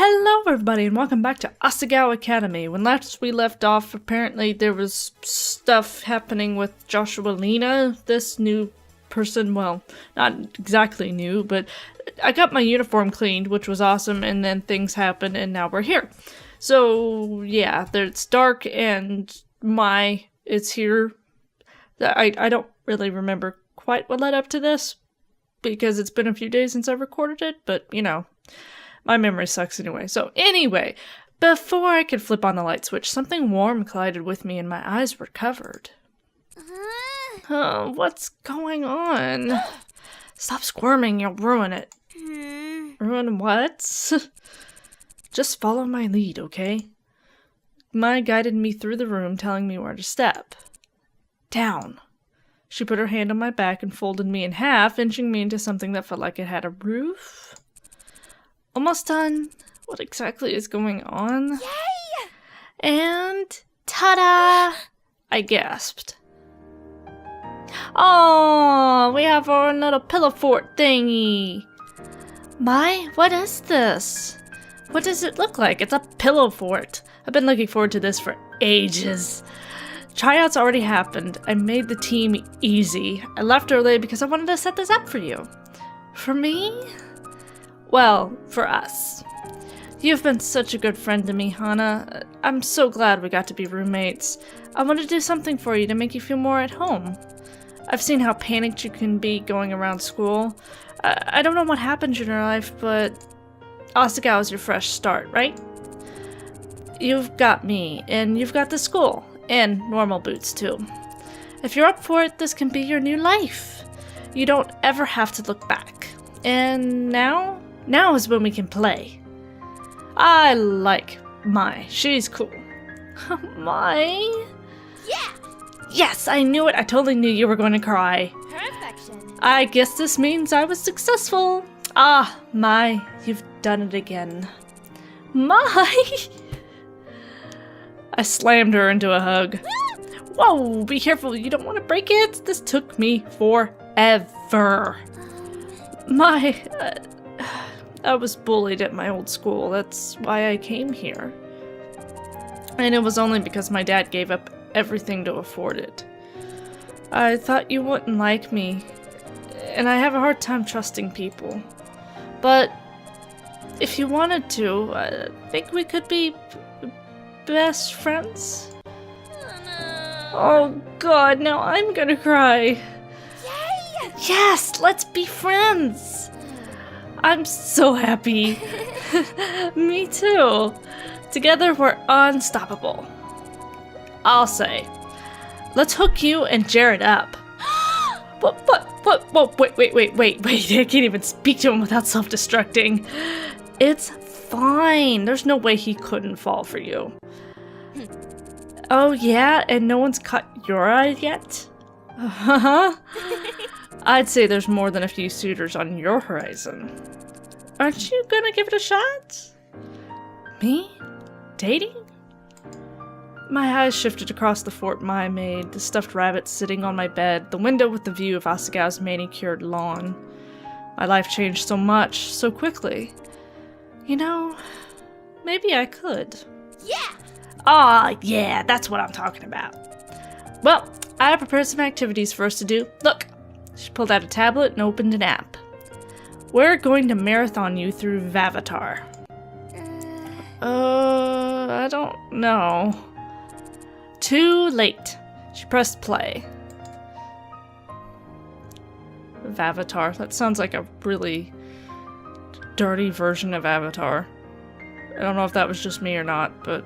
Hello everybody and welcome back to Asagao Academy. When last we left off, apparently there was stuff happening with Joshua Lena, this new person. Well, not exactly new, but I got my uniform cleaned, which was awesome, and then things happened and now we're here. So yeah, it's dark and Mai is here. I don't really remember quite what led up to this because it's been a few days since I recorded it, but you know, my memory sucks anyway. So anyway, before I could flip on the light switch, something warm collided with me and my eyes were covered. What's going on? Stop squirming, you'll ruin it. Ruin what? Just follow my lead, okay? Mai guided me through the room, telling me where to step. Down. She put her hand on my back and folded me in half, inching me into something that felt like it had a roof. Almost done. What exactly is going on? Yay! And ta-da! I gasped. Oh, we have our little pillow fort thingy. Mai, what is this? What does it look like? It's a pillow fort. I've been looking forward to this for ages. Tryouts already happened. I made the team easy. I left early because I wanted to set this up for you. For me? Well, for us. You've been such a good friend to me, Hana. I'm so glad we got to be roommates. I want to do something for you to make you feel more at home. I've seen how panicked you can be going around school. I don't know what happened in your life, but Asagao is your fresh start, right? You've got me, and you've got the school. And normal boots, too. If you're up for it, this can be your new life. You don't ever have to look back. And now is when we can play. I like Mai. She's cool. Mai? Yeah! Yes, I knew it. I totally knew you were going to cry. Perfection. I guess this means I was successful. Ah, Mai, you've done it again. Mai! I slammed her into a hug. Whoa, be careful, you don't want to break it. This took me forever. Mai, I was bullied at my old school. That's why I came here. And it was only because my dad gave up everything to afford it. I thought you wouldn't like me, and I have a hard time trusting people. But if you wanted to, I think we could be best friends? Oh god, now I'm gonna cry. Yay! Yes, let's be friends! I'm so happy. Me too. Together we're unstoppable. I'll say. Let's hook you and Jared up. What? Wait. I can't even speak to him without self-destructing. It's fine. There's no way he couldn't fall for you. Oh yeah? And no one's caught your eye yet? Uh-huh. I'd say there's more than a few suitors on your horizon. Aren't you gonna give it a shot? Me? Dating? My eyes shifted across the fort Mai made, the stuffed rabbit sitting on my bed, the window with the view of Asagao's manicured lawn. My life changed so much, so quickly. You know, maybe I could. Yeah! Aw, yeah, that's what I'm talking about. Well, I prepared some activities for us to do. Look, she pulled out a tablet and opened an app. We're going to marathon you through Vavatar. I don't know. Too late. She pressed play. Vavatar. That sounds like a really dirty version of Avatar. I don't know if that was just me or not, but...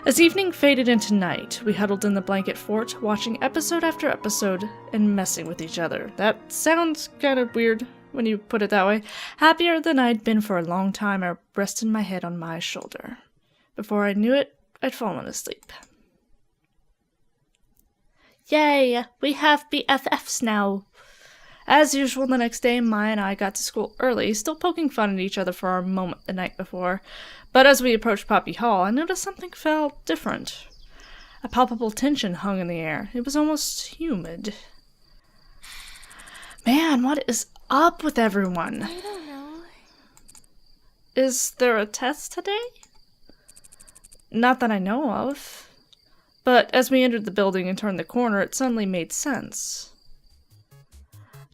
As evening faded into night, we huddled in the blanket fort, watching episode after episode and messing with each other. That sounds kind of weird when you put it that way. Happier than I'd been for a long time, I rested my head on my shoulder. Before I knew it, I'd fallen asleep. Yay! We have BFFs now! As usual, the next day, Mai and I got to school early, still poking fun at each other for our moment the night before. But as we approached Poppy Hall, I noticed something felt different. A palpable tension hung in the air. It was almost humid. Man, what is up with everyone? I don't know. Is there a test today? Not that I know of. But as we entered the building and turned the corner, it suddenly made sense.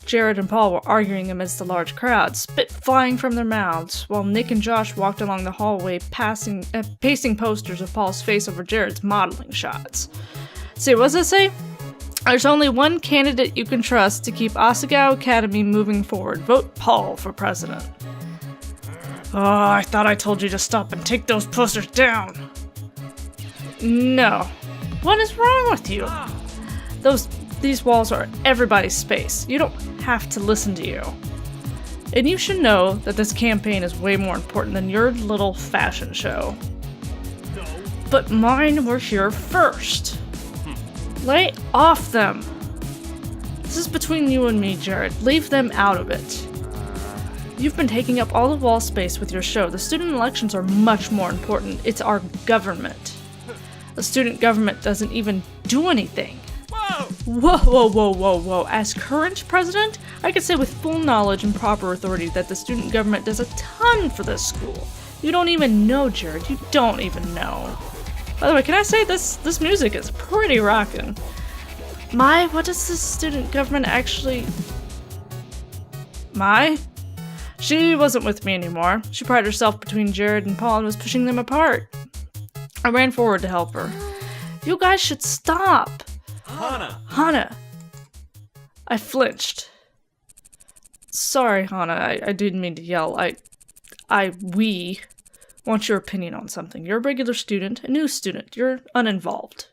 Jared and Paul were arguing amidst a large crowd, spit flying from their mouths, while Nick and Josh walked along the hallway pasting posters of Paul's face over Jared's modeling shots. See, what does it say? There's only one candidate you can trust to keep Asagao Academy moving forward. Vote Paul for president. Oh, I thought I told you to stop and take those posters down. No. What is wrong with you? These walls are everybody's space. You don't have to listen to you. And you should know that this campaign is way more important than your little fashion show. No. But mine were here first. Lay off them. This is between you and me, Jared. Leave them out of it. You've been taking up all the wall space with your show. The student elections are much more important. It's our government. The student government doesn't even do anything. Whoa. As current president, I can say with full knowledge and proper authority that the student government does a ton for this school. You don't even know, Jared. You don't even know. By the way, can I say this music is pretty rockin'. Mai, what does this student government actually... Mai? She wasn't with me anymore. She pried herself between Jared and Paul and was pushing them apart. I ran forward to help her. You guys should stop! Hana! I flinched. Sorry, Hana, I didn't mean to yell. We want your opinion on something. You're a regular student, a new student. You're uninvolved.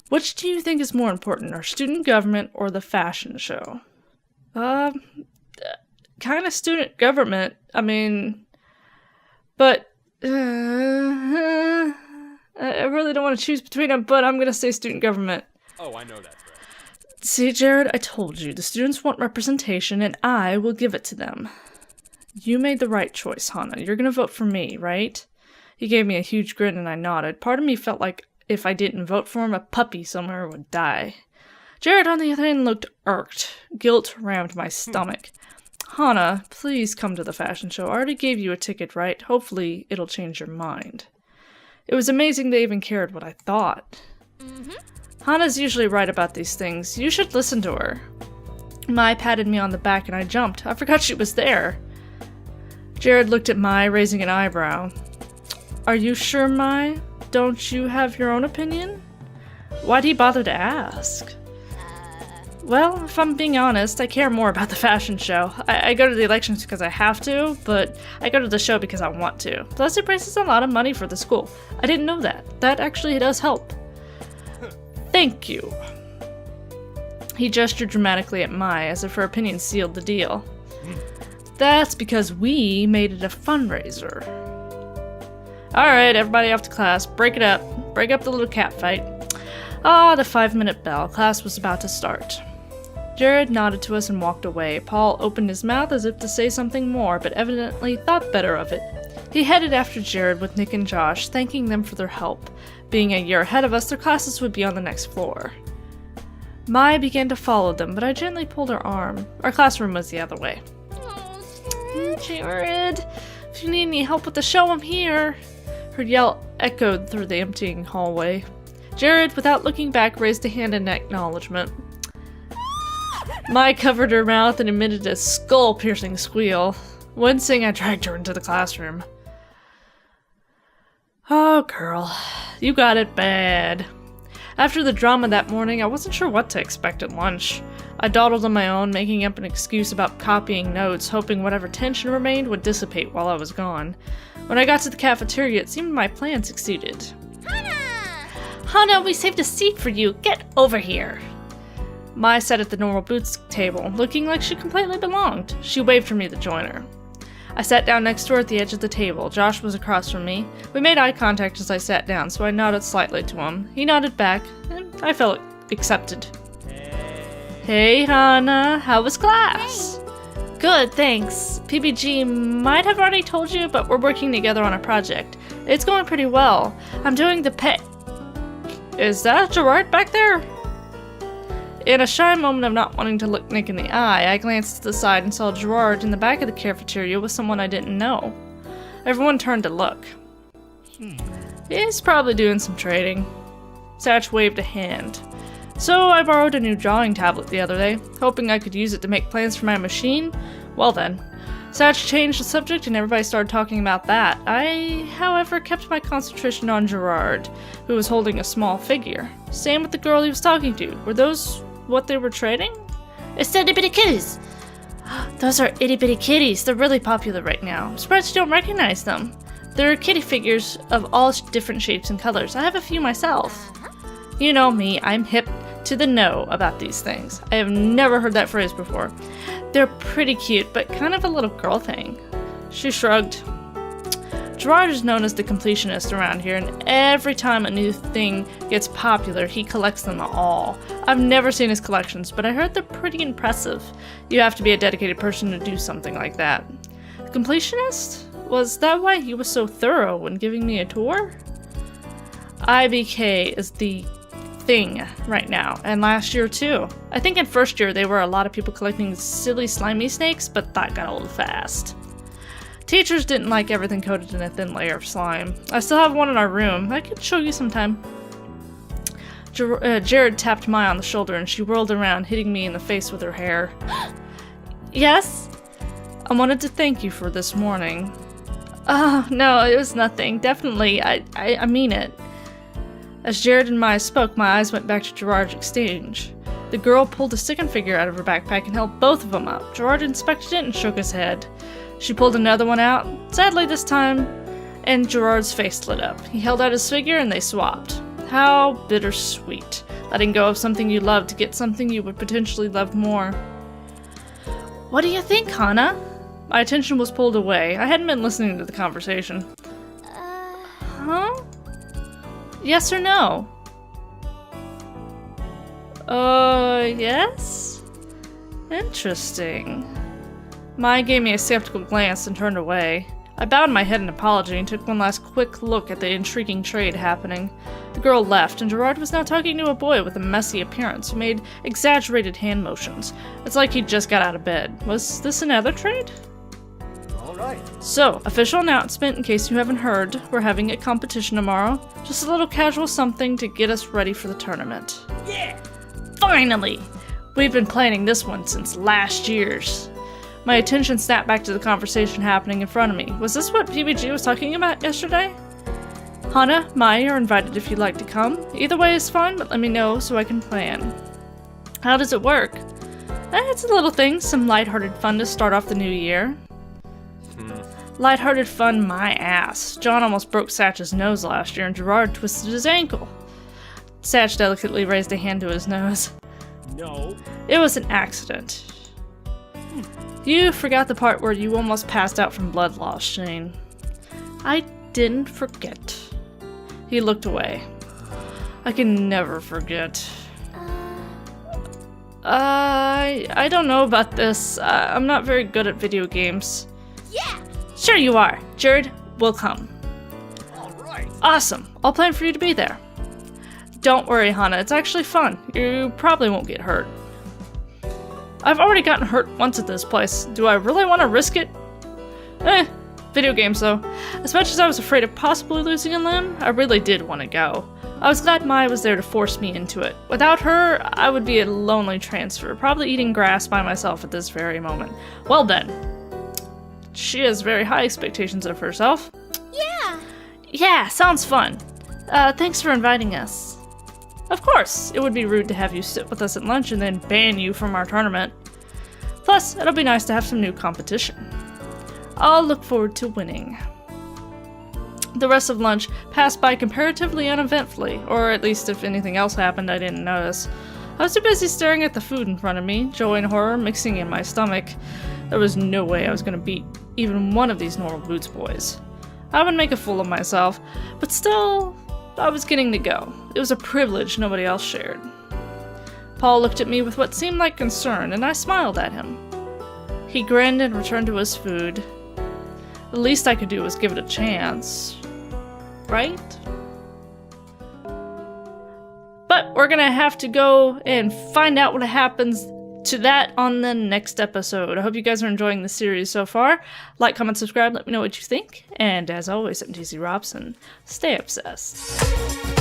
Which do you think is more important, our student government or the fashion show? Kind of student government. I mean, but I really don't want to choose between them, but I'm going to say student government. Oh, I know that. See, Jared, I told you, the students want representation, and I will give it to them. You made the right choice, Hana. You're gonna vote for me, right? He gave me a huge grin and I nodded. Part of me felt like if I didn't vote for him, a puppy somewhere would die. Jared, on the other hand, looked irked. Guilt rammed my stomach. Hana, please come to the fashion show. I already gave you a ticket, right? Hopefully, it'll change your mind. It was amazing they even cared what I thought. Hana's usually right about these things. You should listen to her. Mai patted me on the back and I jumped. I forgot she was there. Jared looked at Mai, raising an eyebrow. Are you sure, Mai? Don't you have your own opinion? Why'd he bother to ask? Well, if I'm being honest, I care more about the fashion show. I go to the elections because I have to, but I go to the show because I want to. Plus, it raises a lot of money for the school. I didn't know that. That actually does help. Thank you. He gestured dramatically at Mai, as if her opinion sealed the deal. That's because we made it a fundraiser. Alright, everybody off to class. Break it up. Break up the little cat fight. Ah, the 5-minute bell. Class was about to start. Jared nodded to us and walked away. Paul opened his mouth as if to say something more, but evidently thought better of it. He headed after Jared with Nick and Josh, thanking them for their help. Being a year ahead of us, their classes would be on the next floor. Mai began to follow them, but I gently pulled her arm. Our classroom was the other way. Oh, Jared, if you need any help with the show, I'm here. Her yell echoed through the emptying hallway. Jared, without looking back, raised a hand in acknowledgement. Mai covered her mouth and emitted a skull-piercing squeal. Wincing, I dragged her into the classroom. Oh, girl, you got it bad. After the drama that morning, I wasn't sure what to expect at lunch. I dawdled on my own, making up an excuse about copying notes, hoping whatever tension remained would dissipate while I was gone. When I got to the cafeteria, it seemed my plan succeeded. Hana, we saved a seat for you. Get over here. Mai sat at the normal boots table, looking like she completely belonged. She waved for me to join her. I sat down next to her at the edge of the table. Josh was across from me. We made eye contact as I sat down, so I nodded slightly to him. He nodded back, and I felt accepted. Hey, Hana. How was class? Hey. Good, thanks. PBG might have already told you, but we're working together on a project. It's going pretty well. I'm doing the pet... Is that Gerard back there? In a shy moment of not wanting to look Nick in the eye, I glanced to the side and saw Gerard in the back of the cafeteria with someone I didn't know. Everyone turned to look. He's probably doing some trading. Satch waved a hand. So I borrowed a new drawing tablet the other day, hoping I could use it to make plans for my machine. Well then, Satch changed the subject and everybody started talking about that. I, however, kept my concentration on Gerard, who was holding a small figure. Same with the girl he was talking to. Were those what they were trading? It's the itty-bitty kitties! Those are itty-bitty kitties. They're really popular right now. I'm surprised you don't recognize them. They're kitty figures of all different shapes and colors. I have a few myself. You know me, I'm hip to the know about these things. I have never heard that phrase before. They're pretty cute, but kind of a little girl thing. She shrugged. Gerard is known as the completionist around here, and every time a new thing gets popular, he collects them all. I've never seen his collections, but I heard they're pretty impressive. You have to be a dedicated person to do something like that. The completionist? Was that why he was so thorough when giving me a tour? IBK is the thing right now, and last year too. I think in first year there were a lot of people collecting silly slimy snakes, but that got old fast. Teachers didn't like everything coated in a thin layer of slime. I still have one in our room. I could show you sometime. Jared tapped Mai on the shoulder and she whirled around, hitting me in the face with her hair. Yes? I wanted to thank you for this morning. Oh, no, it was nothing. Definitely. I mean it. As Jared and Mai spoke, my eyes went back to Gerard's exchange. The girl pulled a second figure out of her backpack and held both of them up. Gerard inspected it and shook his head. She pulled another one out, sadly this time, and Gerard's face lit up. He held out his figure and they swapped. How bittersweet. Letting go of something you love to get something you would potentially love more. What do you think, Hana? My attention was pulled away. I hadn't been listening to the conversation. Huh? Yes or no? Yes? Interesting. Mai gave me a skeptical glance and turned away. I bowed my head in apology and took one last quick look at the intriguing trade happening. The girl left, and Gerard was now talking to a boy with a messy appearance who made exaggerated hand motions. It's like he just got out of bed. Was this another trade? Alright. So, official announcement in case you haven't heard, we're having a competition tomorrow. Just a little casual something to get us ready for the tournament. Yeah! Finally! We've been planning this one since last year's. My attention snapped back to the conversation happening in front of me. Was this what PBG was talking about yesterday? Hana, Mai are invited if you'd like to come. Either way is fine, but let me know so I can plan. How does it work? It's a little thing, some lighthearted fun to start off the new year. Lighthearted fun, my ass. John almost broke Satch's nose last year and Gerard twisted his ankle. Satch delicately raised a hand to his nose. No. It was an accident. You forgot the part where you almost passed out from blood loss, Shane. I didn't forget. He looked away. I can never forget. I don't know about this. I'm not very good at video games. Yeah! Sure you are. Jared will come. Alright. Awesome. I'll plan for you to be there. Don't worry, Hana. It's actually fun. You probably won't get hurt. I've already gotten hurt once at this place. Do I really want to risk it? Video games though. As much as I was afraid of possibly losing a limb, I really did want to go. I was glad Mai was there to force me into it. Without her, I would be a lonely transfer, probably eating grass by myself at this very moment. Well then. She has very high expectations of herself. Yeah! Yeah, sounds fun. Thanks for inviting us. Of course, it would be rude to have you sit with us at lunch and then ban you from our tournament. Plus, it'll be nice to have some new competition. I'll look forward to winning. The rest of lunch passed by comparatively uneventfully, or at least if anything else happened I didn't notice. I was too busy staring at the food in front of me, joy and horror mixing in my stomach. There was no way I was going to beat even one of these normal Boots boys. I would make a fool of myself, but still, I was getting to go. It was a privilege nobody else shared. Paul looked at me with what seemed like concern, and I smiled at him. He grinned and returned to his food. The least I could do was give it a chance. Right? But we're gonna have to go and find out what happens to that on the next episode. I hope you guys are enjoying the series so far. Like, comment, subscribe, let me know what you think. And as always, I'm TC Robson. Stay obsessed.